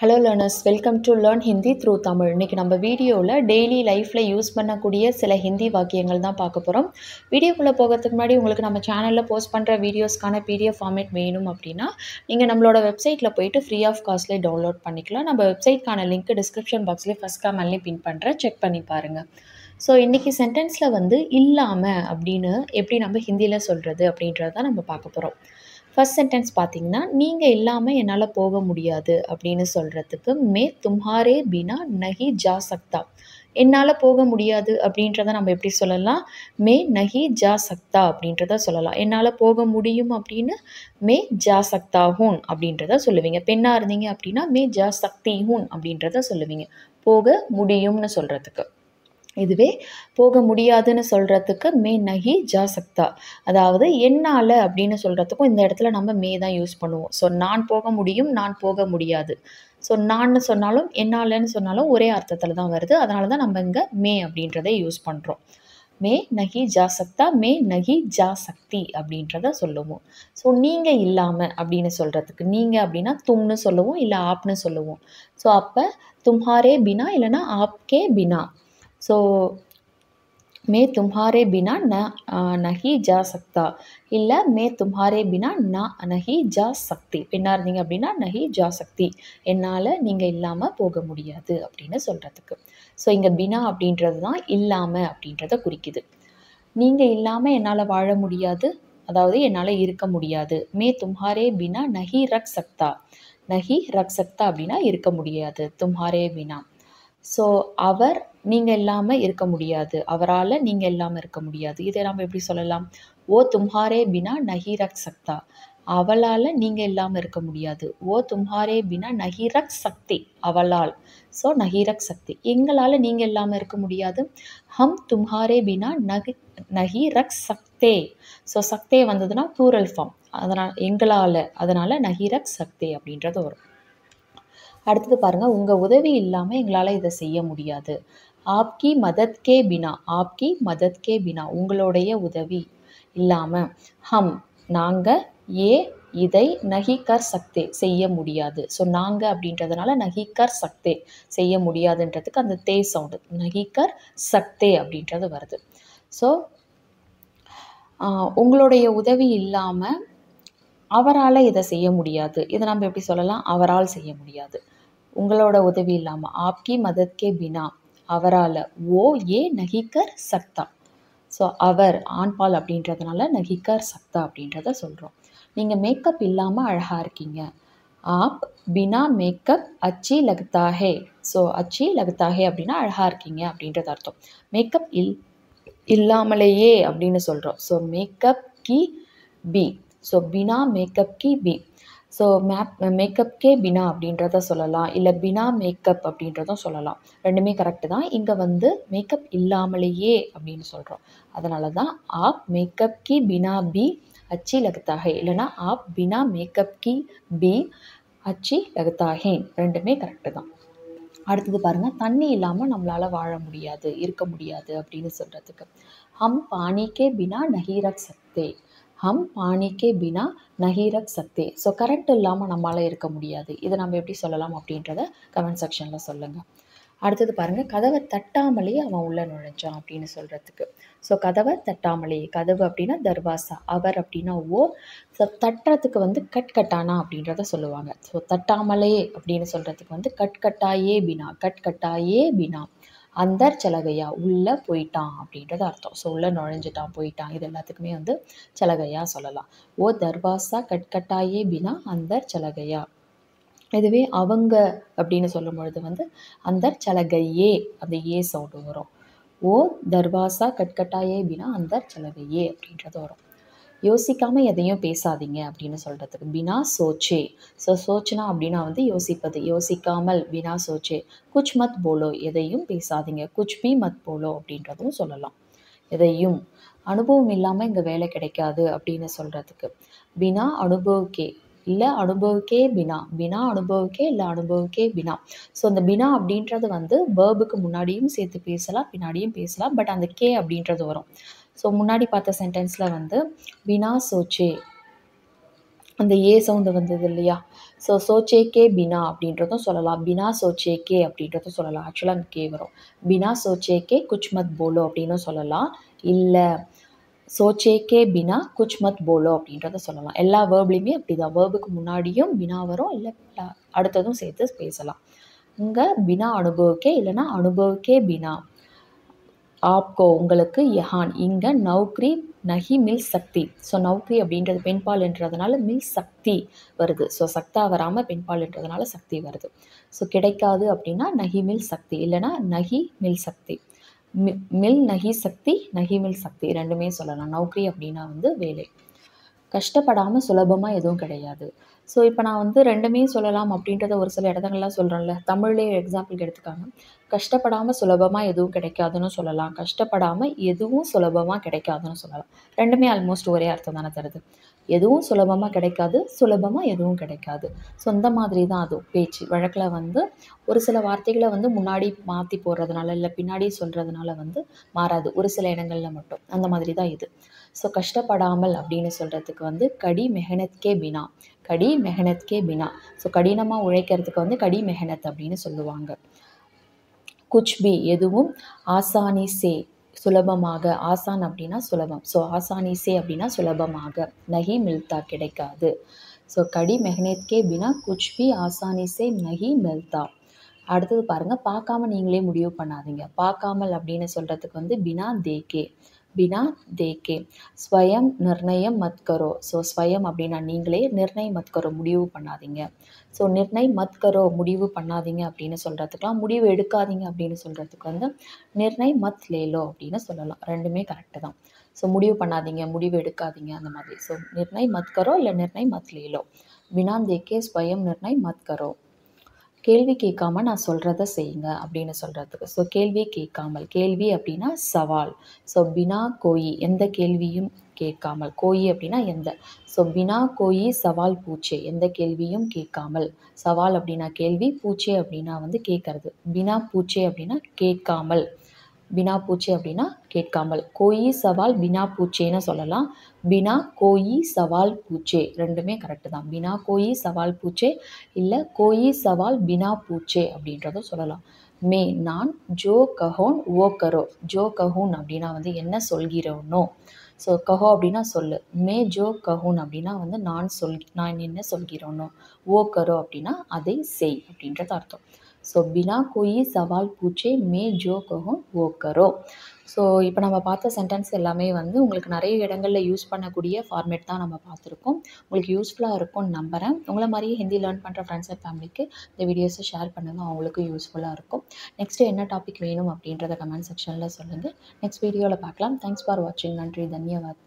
Hello learners, welcome to learn Hindi through Tamil. இன்றைக்கி நம்ம வீடியோவில் டெய்லி லைஃப்பில் யூஸ் பண்ணக்கூடிய சில ஹிந்தி வாக்கியங்கள் தான் பார்க்க போகிறோம். வீடியோக்குள்ளே போகிறதுக்கு முன்னாடி உங்களுக்கு நம்ம சேனலில் போஸ்ட் பண்ணுற வீடியோஸ்க்கான PDF ஃபார்மேட் வேணும் அப்படின்னா நீங்கள் நம்மளோட வெப்சைட்டில் போயிட்டு ஃப்ரீ ஆஃப் காஸ்ட்லேயே டவுன்லோட் பண்ணிக்கலாம். நம்ம வெப்சைட்கான லிங்க் டிஸ்கிரிப்ஷன் பாக்ஸ்லேயே ஃபஸ்ட் கமெண்ட்லேயே பின் பண்ணுறேன், செக் பண்ணி பாருங்கள். ஸோ இன்றைக்கி சென்டென்ஸில் இல்லாமல் அப்படின்னு எப்படி நம்ம ஹிந்தியில் சொல்கிறது அப்படின்றத தான் நம்ம பார்க்க போகிறோம். ஃபர்ஸ்ட் சென்டென்ஸ் பார்த்தீங்கன்னா, நீங்கள் இல்லாமல் என்னால் போக முடியாது அப்படின்னு சொல்கிறதுக்கு மே தும்ஹாரே பினா நஹி ஜா சக்தா. என்னால் போக முடியாது அப்படின்றத நம்ம எப்படி சொல்லலாம்? மே நஹி ஜா சக்தா அப்படின்றத சொல்லலாம். என்னால் போக முடியும் அப்படின்னு மே ஜா சக்தா ஹூன் அப்படின்றத சொல்லுவீங்க. பெண்ணாக இருந்தீங்க அப்படின்னா மே ஜா சக்தி ஹூன் அப்படின்றத சொல்லுவீங்க, போக முடியும்னு சொல்கிறதுக்கு. இதுவே போக முடியாதுன்னு சொல்கிறதுக்கு மே நஹி ஜா சக்தா, அதாவது என்னால் அப்படின்னு சொல்கிறதுக்கும் இந்த இடத்துல நம்ம மே தான் யூஸ் பண்ணுவோம். ஸோ நான் போக முடியும், நான் போக முடியாது. ஸோ நான்னு சொன்னாலும் என்னாலன்னு சொன்னாலும் ஒரே அர்த்தத்தில் தான் வருது. அதனால தான் நம்ம இங்கே மே அப்படின்றதை யூஸ் பண்ணுறோம். மே நஹி ஜா சக்தா, மே நஹி ஜா சக்தி அப்படின்றத சொல்லுவோம். ஸோ நீங்கள் இல்லாமல் அப்படின்னு சொல்கிறதுக்கு நீங்கள் அப்படின்னா தும்னு சொல்லுவோம், இல்லை ஆப்னு சொல்லுவோம். ஸோ அப்போ தும்ஹாரே பினா இல்லைனா ஆப்கே பினா. ஸோ மே தும்ஹாரே பினா நஹி ஜா சக்தா, இல்லை மே தும்ஹாரே பினா நஹி ஜா சக்தி. பெண்ணாக இருந்தீங்க அப்படின்னா நஹி ஜா சக்தி, என்னால் நீங்கள் இல்லாமல் போக முடியாது அப்படின்னு சொல்கிறதுக்கு. ஸோ இங்கே பினா அப்படின்றது தான் இல்லாமல் அப்படின்றத குறிக்குது. நீங்கள் இல்லாமல் என்னால் வாழ முடியாது, அதாவது என்னால் இருக்க முடியாது. மே தும்ஹாரே பினா நஹி ரக் சக்தா. நஹி ரக் சக்தா அப்படின்னா இருக்க முடியாது. தும்ஹாரே பினா. ஸோ அவர் நீங்கள் இல்லாமல் இருக்க முடியாது, அவரால் நீங்கள் இல்லாமல் இருக்க முடியாது. இதை நம்ம எப்படி சொல்லலாம்? ஓ தும்ஹாரே பினா நஹி ரக் சக்தா, அவளால் நீங்கள் இல்லாமல் இருக்க முடியாது. ஓ தும்ஹாரே பினா நஹி ரக் சக்தி, அவளால். ஸோ நஹி ரக் சக்தி, எங்களால் நீங்கள் இல்லாமல் இருக்க முடியாது. ஹம் தும்ஹாரே பினா நஹி ரக் சக்தே. ஸோ சக்தே வந்ததுன்னா ப்ளூரல் ஃபார்ம், அதனால் எங்களால், அதனால் நஹி ரக் சக்தே அப்படின்றது வரும். அடுத்தது பாருங்கள், உங்கள் உதவி இல்லாமல் எங்களால் இதை செய்ய முடியாது. ஆப்கி மதத் கே பினா, ஆப்கி மதத் கே பினா, உங்களுடைய உதவி இல்லாமல். ஹம் நாங்கள், ஏ இதை, நஹி கர் சக்தே செய்ய முடியாது. ஸோ நாங்கள் அப்படின்றதுனால நஹி கர் சக்தே செய்ய முடியாதுன்றதுக்கு அந்த தே சவுண்டு, நஹி கர் சக்தே அப்படின்றது வருது. ஸோ உங்களுடைய உதவி இல்லாமல் அவரால் இதை செய்ய முடியாது. இதை நம்ம எப்படி சொல்லலாம்? அவரால் செய்ய முடியாது. உங்களோட உதவி இல்லாமல், ஆப்கி மதத் கே பினா, அவரால். ஓ ஏ நஹிகர் சக்தா. ஸோ அவர் ஆண்பால் அப்படின்றதுனால நஹிகர் சக்தா அப்படின்றத சொல்கிறோம். நீங்கள் மேக்கப் இல்லாமல் அழகாக இருக்கீங்க. ஆப் பினா மேக்கப் அச்சி லக்தா ஹே. ஸோ அச்சி லக்தா ஹே அப்படின்னா அழகாக இருக்கீங்க அப்படின்றது அர்த்தம். மேக்கப் இல்லாமலேயே அப்படின்னு சொல்கிறோம். ஸோ மேக்கப் கி பி. ஸோ பினா மேக்கப் கி பி. ஸோ மேக்கப் கே பினா அப்படின்றத சொல்லலாம், இல்லை பினா மேக்கப் அப்படின்றதும் சொல்லலாம். ரெண்டுமே கரெக்டு தான். இங்கே மேக்கப் இல்லாமலேயே அப்படின்னு சொல்கிறோம். அதனால தான் ஆப் மேக்கப் கி பினா பி அச்சி லக்தா ஹே, இல்லைனா ஆப் பினா மேக்கப் கி பி அச்சி லக்தா ஹே, ரெண்டுமே கரெக்டு தான். அடுத்தது பாருங்கள், தண்ணி இல்லாமல் நம்மளால் வாழ முடியாது, இருக்க முடியாது அப்படின்னு சொல்கிறதுக்கு ஹம் பானி கே பினா நஹி ரக் சக்தே. ஹம் பானி கே பினா நஹி ரக் சக்தே. ஸோ கரண்ட் இல்லாமல் நம்மளால் இருக்க முடியாது. இதை நம்ம எப்படி சொல்லலாம் அப்படின்றத கமெண்ட் செக்ஷனில் சொல்லுங்கள். அடுத்தது பாருங்கள், கதவை தட்டாமலே அவன் உள்ளே நுழைஞ்சான் அப்படின்னு சொல்கிறதுக்கு. ஸோ கதவை தட்டாமலே, கதவு அப்படின்னா தர்வாசா, அவர் அப்படின்னா ஓ. ஸோ தட்டுறதுக்கு கட்டானா அப்படின்றத சொல்லுவாங்க. ஸோ தட்டாமலே அப்படின்னு சொல்கிறதுக்கு கட்டாயே பினா, கட்டாயே பினா. அந்தர் சலகையா, உள்ளே போயிட்டான் அப்படின்றது அர்த்தம். ஸோ உள்ளே நுழைஞ்சிட்டான், போயிட்டான், இது எல்லாத்துக்குமே சலகையா சொல்லலாம். ஓ தர்வாசா கட்டாயே பினா அந்தர் சலகையா. இதுவே அவங்க அப்படின்னு சொல்லும் பொழுது அந்தர் சலகையே, அந்த ஏ சவுண்டு வரும். ஓ தர்வாசா கட்டாயே பினா அந்தர் சலகையே அப்படின்றது வரும். யோசிக்காமல் எதையும் பேசாதீங்க அப்படின்னு சொல்கிறதுக்கு பினா சோச்சே. ஸோ சோச்சனா அப்படின்னா யோசிப்பது, யோசிக்காமல் பினா சோச்சே. குச் மத் போலோ, எதையும் பேசாதீங்க. குச் பி மத் போலோ அப்படின்றதும் சொல்லலாம். எதையும். அனுபவம் இல்லாமல் இங்கே வேலை கிடைக்காது அப்படின்னு சொல்கிறதுக்கு பினா அனுபவக்கே, இல்லை அனுபவக்கே பினா, பினா அனுபவக்கே, இல்லை அனுபவக்கே பினா. ஸோ அந்த பினா அப்படின்றது வேர்புக்கு முன்னாடியும் சேர்த்து பேசலாம், பின்னாடியும் பேசலாம். பட் அந்த கே அப்படின்றது வரும். ஸோ முன்னாடி பார்த்த சென்டென்ஸில் பினா சோச்சே அந்த ஏ சவுண்டு வந்தது இல்லையா? ஸோ சோச்சேக்கே பினா அப்படின்றதும் சொல்லலாம். பினா சோச்சேக்கே அப்படின்றதும் சொல்லலாம். ஆக்சுவலாக அங்கே கே வரும். பினா சோச்சேக்கே குச் மத் போலோ அப்படின்னும் சொல்லலாம். இல்லை சோச்சேக்கே பினா குச் மத் போலோ அப்படின்றத சொல்லலாம். எல்லா வேர்ப்லையுமே அப்படி தான். வேர்புக்கு முன்னாடியும் பினா வரும், இல்லை அடுத்ததும் சேர்த்து பேசலாம். இங்கே பினா அனுபவக்கே இல்லைன்னா அனுபவக்கே பினா. ஆப்கோ உங்களுக்கு யஹான் இங்கே நௌக்ரி நஹி மில் சக்தி. ஸோ நௌக்ரி அப்படின்றது பெண்பால்ன்றதுனால மில் சக்தி வருது. ஸோ சக்தா வராமல் பெண்பால்ன்றதுனால சக்தி வருது. ஸோ கிடைக்காது அப்படின்னா நஹி மில் சக்தி இல்லைன்னா நஹி மில் சக்தி. மில் நஹி சக்தி நஹி மில் சக்தி ரெண்டுமே சொல்லலாம். நௌக்ரி அப்படின்னா வந்து வேலை. கஷ்டப்படாமல் சுலபமாக எதுவும் கிடையாது. ஸோ இப்போ நான் வந்து ரெண்டுமே சொல்லலாம் அப்படின்றத ஒரு சில இடத்துங்கள்லாம் சொல்கிறேன்ல. தமிழ்லேயே எக்ஸாம்பிளுக்கு எடுத்துக்காங்க. கஷ்டப்படாமல் சுலபமாக எதுவும் கிடைக்காதுன்னு சொல்லலாம். கஷ்டப்படாமல் எதுவும் சுலபமாக கிடைக்காதுன்னு சொல்லலாம். ரெண்டுமே ஆல்மோஸ்ட் ஒரே அர்த்தம் தானே தருது. எதுவும் சுலபமாக கிடைக்காது, சுலபமாக எதுவும் கிடைக்காது. ஸோ இந்த மாதிரி தான் அதுவும் பேச்சு வழக்கில் வந்து ஒரு சில வார்த்தைகளை வந்து முன்னாடி மாற்றி போடுறதுனால இல்லை பின்னாடி சொல்கிறதுனால வந்து மாறாது. ஒரு சில இடங்களில் மட்டும் அந்த மாதிரி தான் இது. ஸோ கஷ்டப்படாமல் அப்படின்னு சொல்கிறதுக்கு வந்து கடி மெஹனத்கே பினா. கடி மெஹனத்கே பினா. ஸோ கடினமாக உழைக்கிறதுக்கு வந்து கடி மெஹனத் அப்படின்னு சொல்லுவாங்க. குச்பி எதுவும், ஆசானி சே சுலபமாக. ஆசான் அப்படின்னா சுலபம். ஸோ ஆசானி சே அப்படின்னா சுலபமாக. நஹி மில்தா கிடைக்காது. ஸோ கடி மெஹனத்கே பினா குச்பி ஆசானி சே நஹி மில்தா. அடுத்தது பாருங்கள், பார்க்காம நீங்களே முடிவு பண்ணாதீங்க. பார்க்காமல் அப்படின்னு சொல்கிறதுக்கு வந்து பினா தேக்கே. பினா தேக்கே. ஸ்வயம் நிர்ணயம் மத் கரோ. ஸோ ஸ்வயம் அப்படின்னா நீங்களே, நிர்ணயம் மத் கரோ முடிவு பண்ணாதீங்க. ஸோ நிர்ணய் மத் கரோ முடிவு பண்ணாதீங்க அப்படின்னு சொல்கிறதுக்கெலாம், முடிவு எடுக்காதீங்க அப்படின்னு சொல்கிறதுக்கு வந்து நிர்ணய் மத் லேலோ அப்படின்னு சொல்லலாம். ரெண்டுமே கரெக்டு தான். ஸோ முடிவு பண்ணாதீங்க, முடிவு எடுக்காதீங்க அந்த மாதிரி. ஸோ நிர்ணய் மத் கரோ இல்லை நிர்ணய் மத் லேலோ. பினா தேக்கே ஸ்வயம் நிர்ணய் மத் கரோ. கேள்வி கேட்காம நான் சொல்கிறத செய்யுங்க அப்படின்னு சொல்கிறதுக்கு. ஸோ கேள்வி கேட்காமல். கேள்வி அப்படின்னா சவால். ஸோ பினா கோயி எந்த கேள்வியும் கேட்காமல். கோயி அப்படின்னா எந்த. ஸோ பினா கோயி சவால் பூச்சே எந்த கேள்வியும் கேட்காமல். சவால் அப்படின்னா கேள்வி, பூச்சே அப்படின்னா வந்து கேட்கறது. பினா பூச்சே அப்படின்னா கேட்காமல். பினா பூச்சே அப்படின்னா கேட்காமல். கோயி சவால் பினா பூச்சேன்னு சொல்லலாம். பினா கோயி சவால் பூச்சே ரெண்டுமே கரெக்டு தான். பினா கோயி சவால் பூச்சே இல்லை கோயி சவால் பினா பூச்சே அப்படின்றதும் சொல்லலாம். மே நான், ஜோ கஹோன் ஓ கரோ. ஜோ கஹூன் அப்படின்னா வந்து என்ன சொல்கிறோனோ. ஸோ கஹோ அப்படின்னா சொல்லு. மே ஜோ கஹூன் அப்படின்னா வந்து நான் என்ன சொல்கிறோனோ. ஓ கரோ அப்படின்னா அதை செய் அப்படின்றது அர்த்தம். ஸோ பினா கோயி சவால் பூச்சே மே ஜோ கஹூன் ஓ கரோ. ஸோ இப்போ நம்ம பார்த்த சென்டென்ஸ் எல்லாமே வந்து உங்களுக்கு நிறைய இடங்களில் யூஸ் பண்ணக்கூடிய ஃபார்மேட் தான் நம்ம பார்த்துருக்கோம். உங்களுக்கு யூஸ்ஃபுல்லாக இருக்கும்னு நம்புகிறேன். உங்களை மாதிரியே ஹிந்தி லேர்ன் பண்ணுற ஃப்ரெண்ட்ஸ் அண்ட் ஃபேமிலிக்கு இந்த வீடியோஸை ஷேர் பண்ணுங்கள். அவங்களுக்கும் யூஸ்ஃபுல்லாக இருக்கும். நெக்ஸ்ட்டு என்ன டாபிக் வேணும் அப்படின்றத கமெண்ட் செக்ஷனில் சொல்லுங்கள். நெக்ஸ்ட் வீடியோவில் பார்க்கலாம். தேங்க்ஸ் ஃபார் வாட்சிங். நன்றி, தன்யவாத்.